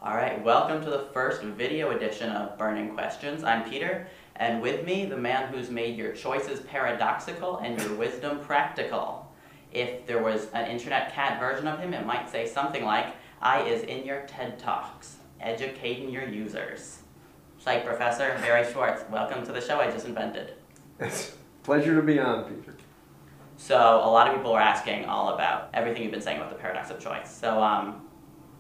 All right, welcome to the first video edition of Burning Questions. I'm Peter, and with me, the man who's made your choices paradoxical and your wisdom practical. If there was an internet cat version of him, it might say something like, I is in your TED Talks, educating your users. Psych Professor Barry Schwartz, welcome to the show I just invented. It's a pleasure to be on, Peter. So, a lot of people are asking all about everything you've been saying about the paradox of choice. So,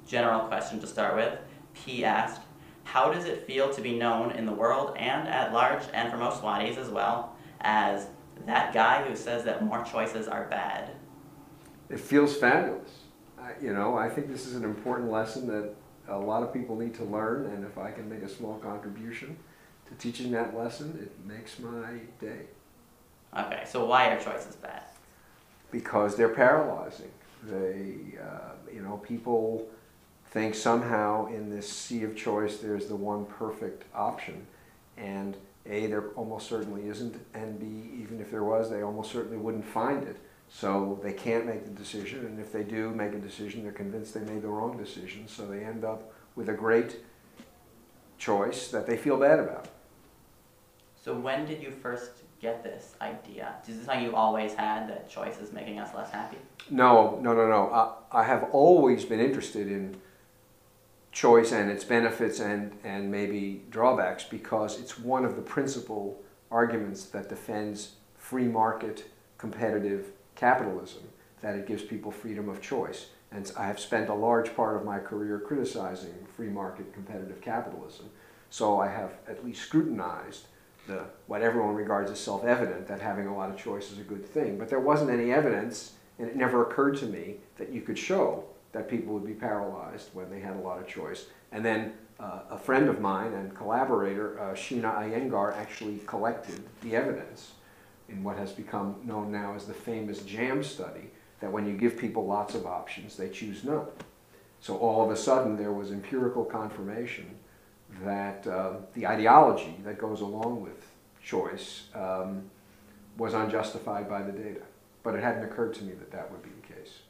general question to start with. P asked, how does it feel to be known in the world and at large, and for most Swatis as well, as that guy who says that more choices are bad? It feels fabulous. I think this is an important lesson that a lot of people need to learn, and if I can make a small contribution to teaching that lesson, it makes my day. Okay, so why are choices bad? Because they're paralyzing. People think somehow in this sea of choice there's the one perfect option, and A, there almost certainly isn't, and B, even if there was, they almost certainly wouldn't find it. So they can't make the decision, and if they do make a decision, they're convinced they made the wrong decision, so they end up with a great choice that they feel bad about. So when did you first get this idea? Is this something you always had, that choice is making us less happy? No. I have always been interested in choice and its benefits and maybe drawbacks, because it's one of the principal arguments that defends free market competitive capitalism, that it gives people freedom of choice. And I have spent a large part of my career criticizing free market competitive capitalism. So I have at least scrutinized what everyone regards as self-evident, that having a lot of choice is a good thing. But there wasn't any evidence, and it never occurred to me that you could show that people would be paralyzed when they had a lot of choice. And then a friend of mine and collaborator, Sheena Iyengar, actually collected the evidence in what has become known now as the famous JAM study, that when you give people lots of options, they choose none. So all of a sudden there was empirical confirmation that the ideology that goes along with choice was unjustified by the data. But it hadn't occurred to me that that would be the case.